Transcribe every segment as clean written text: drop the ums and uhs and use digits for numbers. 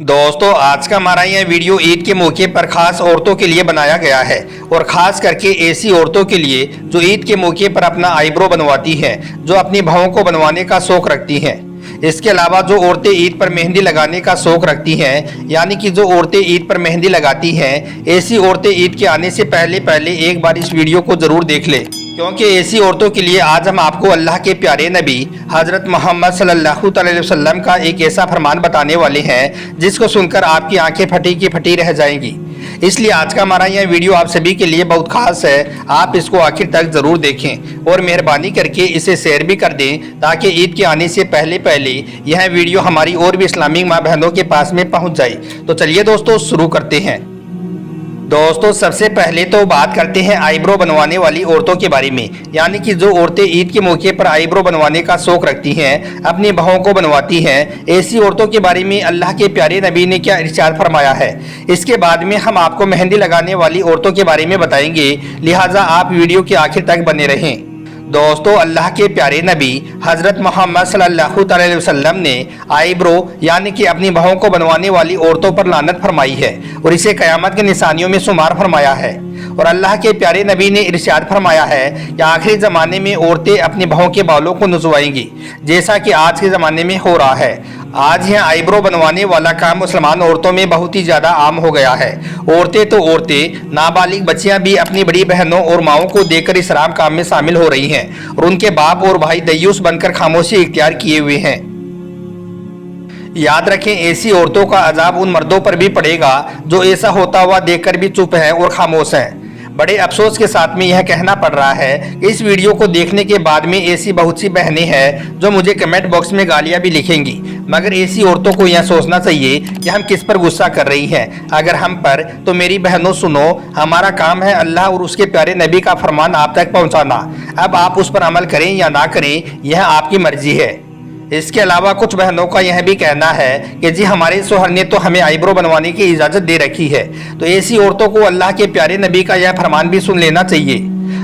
दोस्तों आज का हमारा यह वीडियो ईद के मौके पर खास औरतों के लिए बनाया गया है और खास करके ऐसी औरतों के लिए जो ईद के मौके पर अपना आईब्रो बनवाती हैं, जो अपनी बहुओं को बनवाने का शौक रखती हैं। इसके अलावा जो औरतें ईद पर मेहंदी लगाने का शौक रखती हैं, यानी कि जो औरतें ईद पर मेहंदी लगाती हैं, ऐसी औरतें ईद के आने से पहले एक बार इस वीडियो को जरूर देख लें, क्योंकि ऐसी औरतों के लिए आज हम आपको अल्लाह के प्यारे नबी हजरत मोहम्मद सल्लल्लाहु अलैहि वसल्लम का एक ऐसा फरमान बताने वाले हैं जिसको सुनकर आपकी आंखें फटी की फटी रह जाएंगी। इसलिए आज का हमारा यह वीडियो आप सभी के लिए बहुत खास है। आप इसको आखिर तक जरूर देखें और मेहरबानी करके इसे शेयर भी कर दें ताकि ईद के आने से पहले यह वीडियो हमारी और भी इस्लामिक माँ बहनों के पास में पहुँच जाए। तो चलिए दोस्तों शुरू करते हैं। दोस्तों सबसे पहले तो बात करते हैं आईब्रो बनवाने वाली औरतों के बारे में, यानी कि जो औरतें ईद के मौके पर आईब्रो बनवाने का शौक रखती हैं, अपनी बहुओं को बनवाती हैं। ऐसी औरतों के बारे में अल्लाह के प्यारे नबी ने क्या इरशाद फरमाया है। इसके बाद में हम आपको मेहंदी लगाने वाली औरतों के बारे में बताएंगे, लिहाजा आप वीडियो के आखिर तक बने रहें। दोस्तों अल्लाह के प्यारे नबी हजरत मोहम्मद सल्लल्लाहु अलैहि वसल्लम ने आईब्रो यानी कि अपनी बहुओं को बनवाने वाली औरतों पर लानत फरमाई है और इसे कयामत के निशानियों में शुमार फरमाया है। और अल्लाह के प्यारे नबी ने इरशाद फरमाया है कि आखिरी ज़माने में औरतें अपनी बहुओं के बालों को नचवाएंगी, जैसा कि आज के ज़माने में हो रहा है। आज यह आईब्रो बनवाने वाला काम मुसलमान औरतों में बहुत ही ज़्यादा आम हो गया है। औरतें तो औरतें, नाबालिग बच्चियां भी अपनी बड़ी बहनों और माओं को देखकर इस हराम काम में शामिल हो रही हैं और उनके बाप और भाई दयूस बनकर खामोशी इख्तियार किए हुए हैं। याद रखें, ऐसी औरतों का अजाब उन मर्दों पर भी पड़ेगा जो ऐसा होता हुआ देखकर भी चुप हैं और खामोश हैं। बड़े अफसोस के साथ में यह कहना पड़ रहा है कि इस वीडियो को देखने के बाद में ऐसी बहुत सी बहनें हैं जो मुझे कमेंट बॉक्स में गालियां भी लिखेंगी, मगर ऐसी औरतों को यह सोचना चाहिए कि हम किस पर गुस्सा कर रही हैं। अगर हम पर, तो मेरी बहनों सुनो, हमारा काम है अल्लाह और उसके प्यारे नबी का फरमान आप तक पहुँचाना। अब आप उस पर अमल करें या ना करें, यह आपकी मर्जी है। इसके अलावा कुछ बहनों का यह भी कहना है कि जी हमारे शोहर ने तो हमें आईब्रो बनवाने की इजाज़त दे रखी है। तो ऐसी औरतों को अल्लाह के प्यारे नबी का यह फरमान भी सुन लेना चाहिए।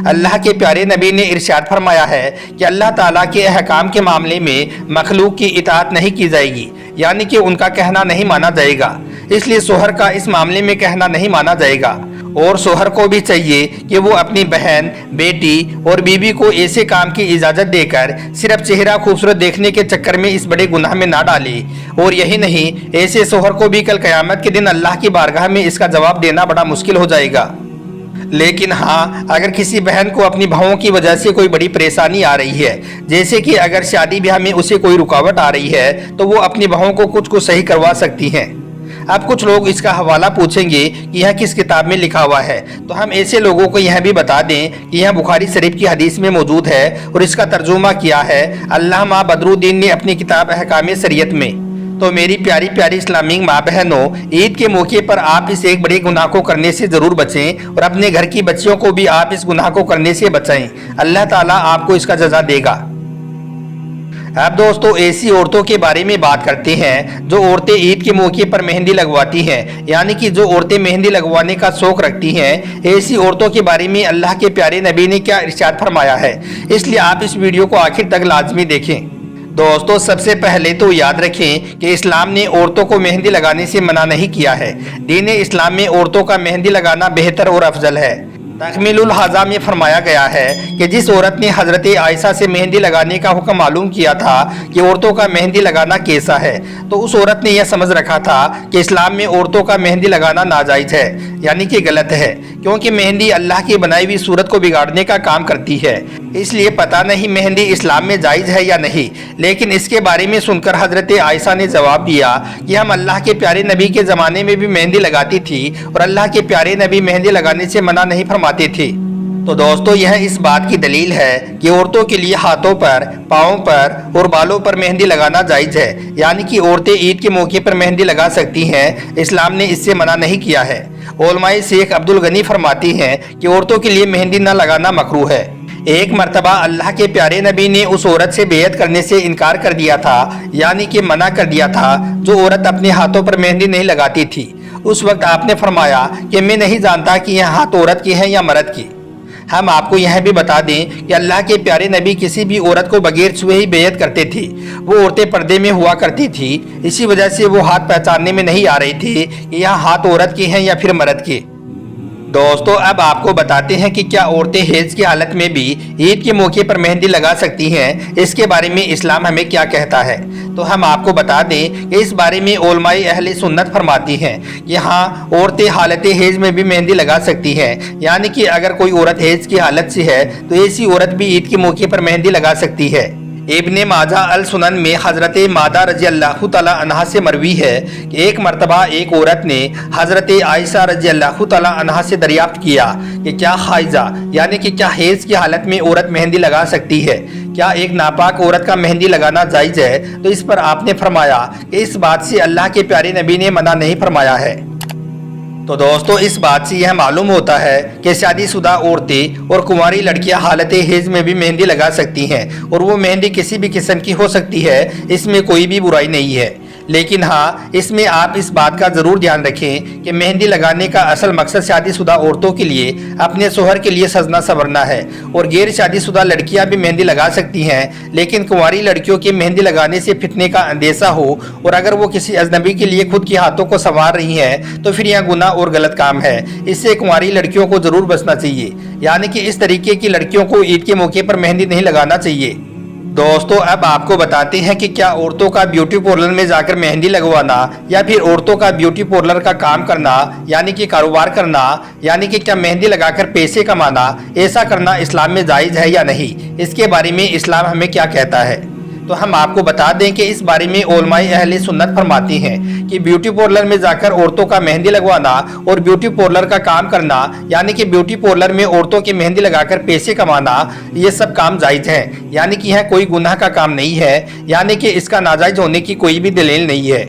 अल्लाह के प्यारे नबी ने इरशाद फरमाया है कि अल्लाह ताला के अहकाम के मामले में मखलूक की इताअत नहीं की जाएगी, यानी कि उनका कहना नहीं माना जाएगा। इसलिए शोहर का इस मामले में कहना नहीं माना जाएगा और शोहर को भी चाहिए कि वो अपनी बहन, बेटी और बीवी को ऐसे काम की इजाज़त देकर सिर्फ चेहरा खूबसूरत देखने के चक्कर में इस बड़े गुनाह में ना डाले। और यही नहीं, ऐसे शोहर को भी कल क़यामत के दिन अल्लाह की बारगाह में इसका जवाब देना बड़ा मुश्किल हो जाएगा। लेकिन हाँ, अगर किसी बहन को अपनी बहुओं की वजह से कोई बड़ी परेशानी आ रही है, जैसे कि अगर शादी ब्याह में उसे कोई रुकावट आ रही है, तो वो अपनी बहुओं को कुछ सही करवा सकती हैं। अब कुछ लोग इसका हवाला पूछेंगे कि यह किस किताब में लिखा हुआ है, तो हम ऐसे लोगों को यह भी बता दें कि यह बुखारी शरीफ की हदीस में मौजूद है और इसका तर्जुमा किया है अल्लामा बदरुद्दीन ने अपनी किताब अहकाम शरीयत में। तो मेरी प्यारी प्यारी इस्लामिक माँ बहनों, ईद के मौके पर आप इस एक बड़े गुनाह को करने से ज़रूर बचें और अपने घर की बच्चियों को भी आप इस गुनाह को करने से बचाएं। अल्लाह ताला आपको इसका जज़ा देगा। अब दोस्तों ऐसी औरतों के बारे में बात करते हैं जो औरतें ईद के मौके पर मेहंदी लगवाती हैं, यानी कि जो औरतें मेहंदी लगवाने का शौक रखती हैं। ऐसी औरतों के बारे में अल्लाह के प्यारे नबी ने क्या इरशाद फरमाया है, इसलिए आप इस वीडियो को आखिर तक लाजमी देखें। दोस्तों सबसे पहले तो याद रखें कि इस्लाम ने औरतों को मेहंदी लगाने से मना नहीं किया है। दीन इस्लाम में औरतों का मेहंदी लगाना बेहतर और अफजल है। तकमीलुल हाजा में फरमाया गया है कि जिस औरत ने हजरत आयशा से मेहंदी लगाने का हुक्म मालूम किया था कि औरतों का मेहंदी लगाना कैसा है, तो उस औरत ने यह समझ रखा था कि इस्लाम में औरतों का मेहंदी लगाना नाजायज़ है, यानी कि गलत है, क्योंकि मेहंदी अल्लाह की बनाई हुई सूरत को बिगाड़ने का काम करती है। इसलिए पता नहीं मेहंदी इस्लाम में जायज़ है या नहीं, लेकिन इसके बारे में सुनकर हजरत आयशा ने जवाब दिया कि हम अल्लाह के प्यारे नबी के ज़माने में भी मेहंदी लगाती थी और अल्लाह के प्यारे नबी मेहंदी लगाने से मना नहीं फरमाते थे। तो दोस्तों यह इस बात की दलील है कि औरतों के लिए हाथों पर, पाँव पर और बालों पर मेहंदी लगाना जायज़ है, यानी कि औरतें ईद के मौके पर मेहंदी लगा सकती हैं। इस्लाम ने इससे मना नहीं किया है। उलमाए शेख अब्दुल गनी फरमाती हैं कि औरतों के लिए मेहंदी न लगाना मकरूह है। एक मर्तबा अल्लाह के प्यारे नबी ने उस औरत से बेयत करने से इनकार कर दिया था, यानी कि मना कर दिया था, जो औरत अपने हाथों पर मेहंदी नहीं लगाती थी। उस वक्त आपने फरमाया कि मैं नहीं जानता कि यह हाथ औरत की है या मर्द की। हम आपको यह भी बता दें कि अल्लाह के प्यारे नबी किसी भी औरत को बगैर छुए ही बेइज्जत करते थे। वो औरतें पर्दे में हुआ करती थी, इसी वजह से वो हाथ पहचानने में नहीं आ रहे थे कि यह हाथ औरत के हैं या फिर मर्द के। दोस्तों अब आपको बताते हैं कि क्या औरतें हैज की हालत में भी ईद के मौके पर मेहंदी लगा सकती हैं, इसके बारे में इस्लाम हमें क्या कहता है। तो हम आपको बता दें कि इस बारे में उलमाए अहले सुन्नत फरमाती हैं कि हाँ, औरतें हालत हैज में भी मेहंदी लगा सकती हैं, यानी कि अगर कोई औरत हैज की हालत से है तो ऐसी औरत भी ईद के मौके पर मेहंदी लगा सकती है। इब्ने माजा अल सुनन में हजरत मादा रजी अल्लाह तआला अन्हा से मरवी है कि एक मरतबा एक औरत ने हजरत आयशा रजी अल्लाह तआला अन्हा से दरियाफ्त किया कि क्या हाइजा यानी कि क्या हैज की हालत में औरत मेहंदी लगा सकती है, क्या एक नापाक औरत का मेहंदी लगाना जायज़ है। तो इस पर आपने फरमाया कि इस बात से अल्लाह के प्यारे नबी ने मना नहीं फरमाया है। तो दोस्तों इस बात से यह मालूम होता है कि शादीशुदा औरतें और कुंवारी लड़कियां हालत हेज में भी मेहंदी लगा सकती हैं और वो मेहंदी किसी भी किस्म की हो सकती है, इसमें कोई भी बुराई नहीं है। लेकिन हाँ, इसमें आप इस बात का ज़रूर ध्यान रखें कि मेहंदी लगाने का असल मकसद शादीशुदा औरतों के लिए अपने शोहर के लिए सजना संवरना है और गैर शादीशुदा लड़कियां भी मेहंदी लगा सकती हैं, लेकिन कुंवारी लड़कियों के मेहंदी लगाने से फितने का अंदेशा हो और अगर वो किसी अजनबी के लिए खुद के हाथों को संवार रही हैं तो फिर यह गुनाह और गलत काम है। इससे कुंवारी लड़कियों को ज़रूर बचना चाहिए, यानी कि इस तरीके की लड़कियों को ईद के मौके पर मेहंदी नहीं लगाना चाहिए। दोस्तों अब आपको बताते हैं कि क्या औरतों का ब्यूटी पार्लर में जाकर मेहंदी लगवाना या फिर औरतों का ब्यूटी पार्लर का काम करना यानी कि कारोबार करना, यानी कि क्या मेहंदी लगाकर पैसे कमाना, ऐसा करना इस्लाम में जायज़ है या नहीं, इसके बारे में इस्लाम हमें क्या कहता है। तो हम आपको बता दें कि इस बारे में उलमाए अहले सुन्नत फरमाती हैं कि ब्यूटी पार्लर में जाकर औरतों का मेहंदी लगवाना और ब्यूटी पार्लर का काम करना, यानी कि ब्यूटी पार्लर में औरतों की मेहंदी लगाकर पैसे कमाना, ये सब काम जायज़ हैं, यानी कि यह कोई गुनाह का काम नहीं है, यानी कि इसका नाजायज़ होने की कोई भी दलील नहीं है।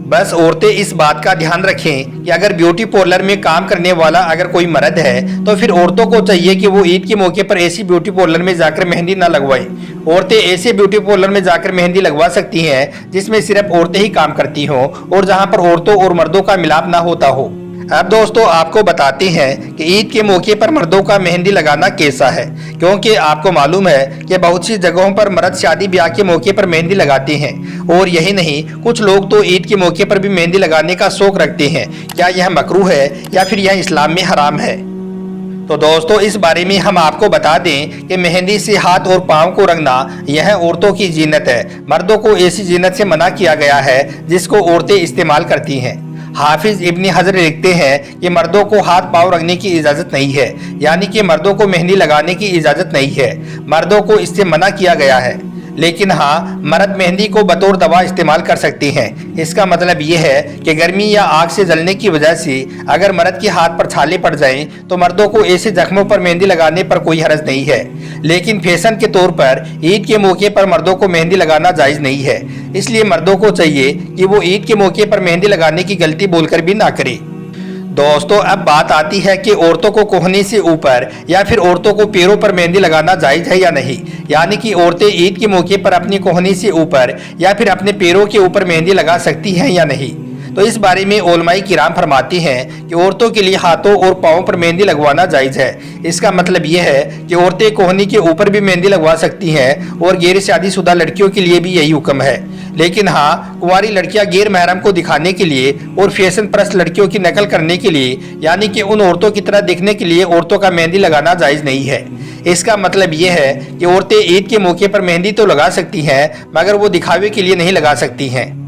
बस औरतें इस बात का ध्यान रखें कि अगर ब्यूटी पार्लर में काम करने वाला अगर कोई मर्द है तो फिर औरतों को चाहिए कि वो ईद के मौके पर ऐसी ब्यूटी पार्लर में जाकर मेहंदी ना लगवाएं। औरतें ऐसे ब्यूटी पार्लर में जाकर मेहंदी लगवा सकती हैं जिसमें सिर्फ औरतें ही काम करती हों और जहां पर औरतों और मर्दों का मिलाप ना होता हो। अब दोस्तों आपको बताते हैं कि ईद के मौके पर मर्दों का मेहंदी लगाना कैसा है, क्योंकि आपको मालूम है कि बहुत सी जगहों पर मर्द शादी ब्याह के मौके पर मेहंदी लगाते हैं और यही नहीं, कुछ लोग तो ईद के मौके पर भी मेहंदी लगाने का शौक रखते हैं। क्या यह मकरूह है या फिर यह इस्लाम में हराम है। तो दोस्तों इस बारे में हम आपको बता दें कि मेहंदी से हाथ और पाँव को रंगना यह औरतों की जीनत है। मर्दों को ऐसी जीनत से मना किया गया है जिसको औरतें इस्तेमाल करती हैं। हाफिज इब्ने हजर लिखते हैं कि मर्दों को हाथ पाँव रंगने की इजाज़त नहीं है, यानी कि मर्दों को मेहंदी लगाने की इजाज़त नहीं है, मर्दों को इससे मना किया गया है। लेकिन हाँ, मर्द मेहंदी को बतौर दवा इस्तेमाल कर सकते हैं। इसका मतलब ये है कि गर्मी या आग से जलने की वजह से अगर मर्द के हाथ पर छाले पड़ जाएं तो मर्दों को ऐसे जख्मों पर मेहंदी लगाने पर कोई हर्ज नहीं है। लेकिन फैशन के तौर पर ईद के मौके पर मर्दों को मेहंदी लगाना जायज़ नहीं है, इसलिए मर्दों को चाहिए कि वो ईद के मौके पर मेहंदी लगाने की गलती बोलकर भी ना करे। दोस्तों अब बात आती है कि औरतों को कोहनी से ऊपर या फिर औरतों को पैरों पर मेहंदी लगाना जायज़ है या नहीं, यानी कि औरतें ईद के मौके पर अपनी कोहनी से ऊपर या फिर अपने पैरों के ऊपर मेहंदी लगा सकती हैं या नहीं। तो इस बारे में उलमाए किराम फरमाती हैं कि औरतों के लिए हाथों और पाँवों पर मेहंदी लगवाना जायज़ है। इसका मतलब यह है कि औरतें कोहनी के ऊपर भी मेहंदी लगवा सकती हैं और गैर शादीशुदा लड़कियों के लिए भी यही हुक्म है। लेकिन हाँ, कुंवारी लड़कियां गैर महरम को दिखाने के लिए और फैशन परस्त लड़कियों की नकल करने के लिए, यानी कि उन औरतों की तरह दिखने के लिए औरतों का मेहंदी लगाना जायज़ नहीं है। इसका मतलब यह है कि औरतें ईद के मौके पर मेहंदी तो लगा सकती हैं मगर वो दिखावे के लिए नहीं लगा सकती हैं।